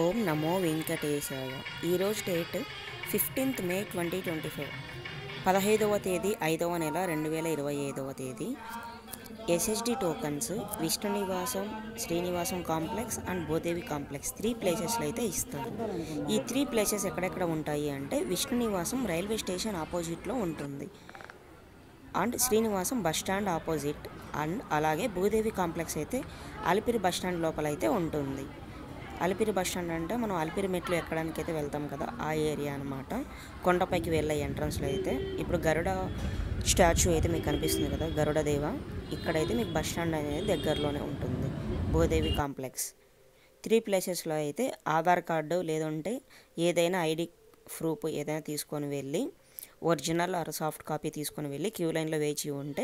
ఓం నమో వెంకటేశాయ. ఈరోజు date 15th May 2025, 15వ తేదీ 5వ నెల 2025వ తేదీ. ఎస్ఎస్డి టోకన్స్ విష్ణు నివాసం, Srinivasam complex and Bhudevi complex 3 ప్లేసెస్లో అయితే ఇస్తారు. ఈ 3 ప్లేసెస్ ఎక్కడెక్కడ ఉంటాయి అంటే విష్ణు నివాసం రైల్వే స్టేషన్ ఆపోజిట్లో ఉంటుంది and Srinivasam bus stand opposite and అలాగే భూదేవి కాంప్లెక్స్ అయితే అలిపిరి బస్ స్టాండ్ లోపల అయితే ఉంటుంది. అలిపిరి బస్ స్టాండ్ అంటే మనం అలిపిరి మెట్లు ఎక్కడానికి అయితే వెళ్తాం కదా, ఆ ఏరియా అనమాట. కొండపైకి వెళ్ళే ఎంట్రన్స్లో అయితే ఇప్పుడు గరుడ స్టాచ్యూ అయితే మీకు కనిపిస్తుంది కదా, గరుడ దేవ. ఇక్కడైతే మీకు బస్ స్టాండ్ అనేది దగ్గరలోనే ఉంటుంది. భూదేవి కాంప్లెక్స్ 3 ప్లేసెస్లో అయితే ఆధార్ కార్డు లేదంటే ఏదైనా ఐడి ప్రూఫ్ ఏదైనా తీసుకొని వెళ్ళి, ఒరిజినల్ ఆర్ సాఫ్ట్ కాపీ తీసుకొని వెళ్ళి క్యూ లైన్లో వేచి ఉంటే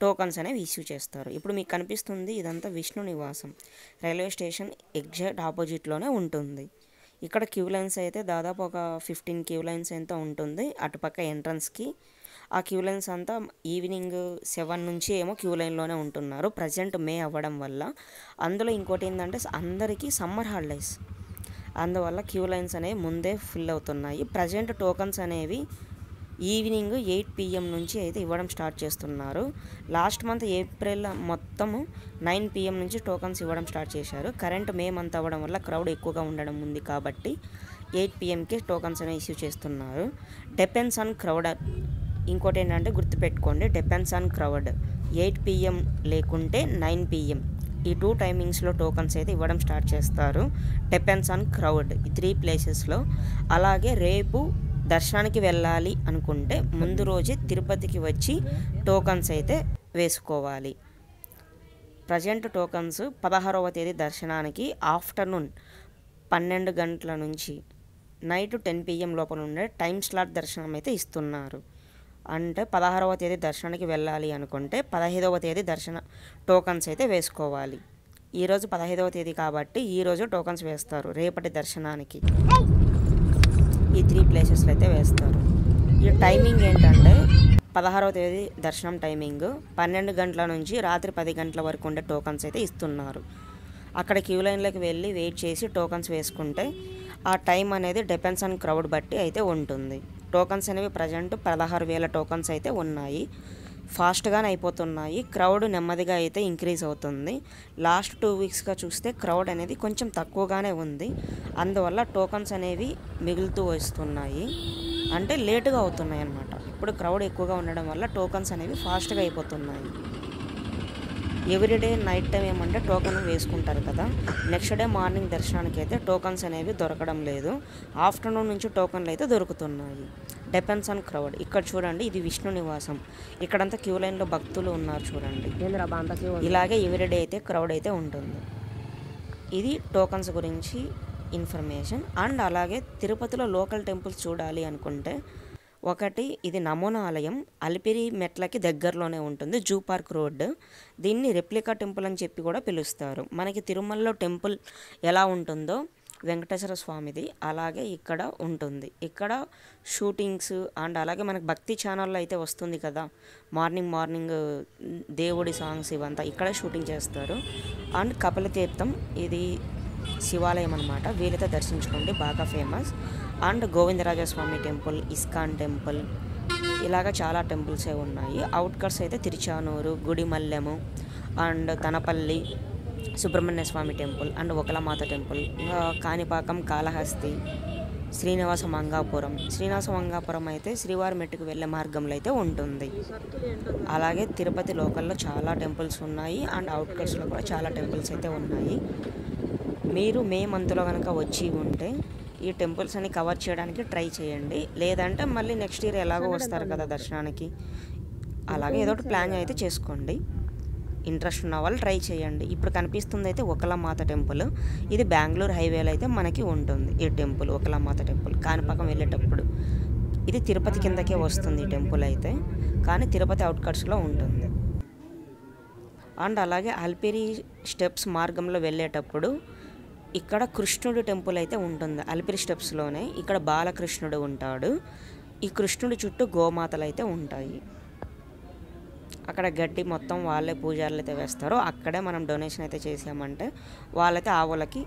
టోకన్స్ అనేవి ఇష్యూ చేస్తారు. ఇప్పుడు మీకు కనిపిస్తుంది ఇదంతా విష్ణు నివాసం రైల్వే స్టేషన్ ఎగ్జాక్ట్ ఆపోజిట్లోనే ఉంటుంది. ఇక్కడ క్యూ లైన్స్ అయితే దాదాపు ఒక 15 క్యూ లైన్స్ ఎంత ఉంటుంది అటుపక్క ఎంట్రన్స్కి. ఆ క్యూ లైన్స్ అంతా ఈవినింగ్ 7 నుంచి ఏమో క్యూ లైన్లోనే ఉంటున్నారు. ప్రజెంట్ మే అవ్వడం వల్ల. అందులో ఇంకోటి ఏంటంటే అందరికీ సమ్మర్ హాలిడేస్, అందువల్ల క్యూ లైన్స్ అనేవి ముందే ఫిల్ అవుతున్నాయి. ప్రజెంట్ టోకన్స్ అనేవి ఈవినింగ్ 8 PM నుంచి అయితే ఇవ్వడం స్టార్ట్ చేస్తున్నారు. లాస్ట్ మంత్ ఏప్రిల్ మొత్తము 9 PM నుంచి టోకన్స్ ఇవ్వడం స్టార్ట్ చేశారు. కరెంట్ మే మంత్ అవ్వడం వల్ల క్రౌడ్ ఎక్కువగా ఉండడం ఉంది కాబట్టి 8 PMకి టోకన్స్ అనేవి ఇష్యూ చేస్తున్నారు. Depends on crowd. ఇంకోటి ఏంటంటే గుర్తుపెట్టుకోండి, డిపెండ్స్ ఆన్ క్రౌడ్. 8 PM లేకుంటే 9 PM ఈ 2 టైమింగ్స్లో టోకన్స్ అయితే ఇవ్వడం స్టార్ట్ చేస్తారు. డిపెండ్స్ ఆన్ క్రౌడ్ ఈ 3 ప్లేసెస్లో. అలాగే రేపు దర్శనానికి వెళ్ళాలి అనుకుంటే ముందు రోజే తిరుపతికి వచ్చి టోకన్స్ అయితే వేసుకోవాలి. ప్రజెంట్ టోకన్స్ 16వ తేదీ దర్శనానికి ఆఫ్టర్నూన్ 12 గంటల నుంచి నైట్ 10 PM లోపల ఉండే టైం స్లాట్ దర్శనం అయితే ఇస్తున్నారు. అంటే 16వ తేదీ దర్శనానికి వెళ్ళాలి అనుకుంటే 15వ తేదీ దర్శన టోకన్స్ అయితే వేసుకోవాలి. ఈరోజు 15వ తేదీ కాబట్టి ఈరోజు టోకన్స్ వేస్తారు రేపటి దర్శనానికి. ఈ 3 ప్లేసెస్లో అయితే వేస్తారు. ఈ టైమింగ్ ఏంటంటే 16వ తేదీ దర్శనం టైమింగ్ 12 గంటల నుంచి రాత్రి 10 గంటల వరకు ఉండే టోకన్స్ అయితే ఇస్తున్నారు. అక్కడ క్యూ లైన్లోకి వెళ్ళి వెయిట్ చేసి టోకన్స్ వేసుకుంటే ఆ టైం అనేది డిపెండ్స్ ఆన్ క్రౌడ్ బట్టి అయితే ఉంటుంది. టోకన్స్ అనేవి ప్రజెంట్ 16,000 టోకన్స్ అయితే ఉన్నాయి. ఫాస్ట్గానే అయిపోతున్నాయి. క్రౌడ్ నెమ్మదిగా అయితే ఇంక్రీజ్ అవుతుంది. లాస్ట్ 2 వీక్స్గా చూస్తే క్రౌడ్ అనేది కొంచెం తక్కువగానే ఉంది. అందువల్ల టోకన్స్ అనేవి మిగులుతూ వస్తున్నాయి, అంటే లేటుగా అవుతున్నాయి అన్నమాట. ఇప్పుడు క్రౌడ్ ఎక్కువగా ఉండడం వల్ల టోకన్స్ అనేవి ఫాస్ట్గా అయిపోతున్నాయి. ఎవ్రీడే నైట్ టైం ఏమంటే టోకన్ వేసుకుంటారు కదా, నెక్స్ట్ డే మార్నింగ్ దర్శనానికి అయితే టోకన్స్ అనేవి దొరకడం లేదు. ఆఫ్టర్నూన్ నుంచి టోకన్లు అయితే దొరుకుతున్నాయి. Depends on crowd. ఇక్కడ చూడండి, ఇది విష్ణు నివాసం. ఇక్కడంతా క్యూ లైన్లో భక్తులు ఉన్నారు చూడండి. ఇలాగే ఎవ్రీడే అయితే క్రౌడ్ అయితే ఉంటుంది. ఇది టోకన్స్ గురించి ఇన్ఫర్మేషన్. అండ్ అలాగే తిరుపతిలో లోకల్ టెంపుల్స్ చూడాలి అనుకుంటే ఒకటి ఇది నమూనా ఆలయం, అలిపిరి మెట్లకి దగ్గరలోనే ఉంటుంది, జూ పార్క్ రోడ్. దీన్ని రెప్లికా టెంపుల్ అని చెప్పి కూడా పిలుస్తారు. మనకి తిరుమలలో టెంపుల్ ఎలా ఉంటుందో వెంకటేశ్వర స్వామిది అలాగే ఇక్కడ ఉంటుంది. ఇక్కడ షూటింగ్స్ అండ్ అలాగే మనకి భక్తి ఛానల్లో అయితే వస్తుంది కదా, మార్నింగ్ దేవుడి సాంగ్స్ ఇవంతా ఇక్కడే షూటింగ్ చేస్తారు. అండ్ కపిలతీర్థం ఇది శివాలయం అనమాట, వీలైతే దర్శించుకోండి, బాగా famous. And Govindarajaswamy temple, ISKCON temple, ఇలాగ చాలా టెంపుల్సే ఉన్నాయి. అవుట్కట్స్ అయితే Tiruchanur, Gudimallam and Thanapalli Subrahmanya Swamy temple and ఒకలమాత టెంపుల్, కాణిపాకం, కాళహస్తి, శ్రీనివాస మంగాపురం అయితే శ్రీవారి మెట్టుకు వెళ్ళే మార్గంలో అయితే ఉంటుంది. అలాగే తిరుపతి లోకల్లో చాలా టెంపుల్స్ ఉన్నాయి అండ్ అవుట్కట్స్లో కూడా చాలా టెంపుల్స్ అయితే ఉన్నాయి. మీరు మే మంత్లో కనుక వచ్చి ఉంటే ఈ టెంపుల్స్ అని కవర్ చేయడానికి ట్రై చేయండి. లేదంటే మళ్ళీ నెక్స్ట్ ఇయర్ ఎలాగో వస్తారు కదా దర్శనానికి, అలాగే ఏదో ఒకటి ప్లాన్ అయితే చేసుకోండి. ఇంట్రెస్ట్ ఉన్న వాళ్ళు ట్రై చేయండి. ఇప్పుడు కనిపిస్తుంది అయితే ఒకలమాత టెంపుల్. ఇది బెంగళూరు హైవేలో అయితే మనకి ఉంటుంది ఈ టెంపుల్, ఒకలమాత టెంపుల్. కాణిపాకం వెళ్ళేటప్పుడు ఇది తిరుపతి కిందకే వస్తుంది ఈ టెంపుల్ అయితే, కానీ తిరుపతి అవుట్కట్స్లో ఉంటుంది. అండ్ అలాగే అలిపిరి స్టెప్స్ మార్గంలో వెళ్ళేటప్పుడు ఇక్కడ కృష్ణుడు టెంపుల్ అయితే ఉంటుంది. అలిపిరి స్టెప్స్లోనే ఇక్కడ బాలకృష్ణుడు ఉంటాడు. ఈ కృష్ణుడి చుట్టూ గోమాతలు అయితే ఉంటాయి. అక్కడ గడ్డి మొత్తం వాళ్ళే పూజారులు అయితే వేస్తారు. అక్కడే మనం డొనేషన్ అయితే చేసామంటే వాళ్ళైతే ఆవులకి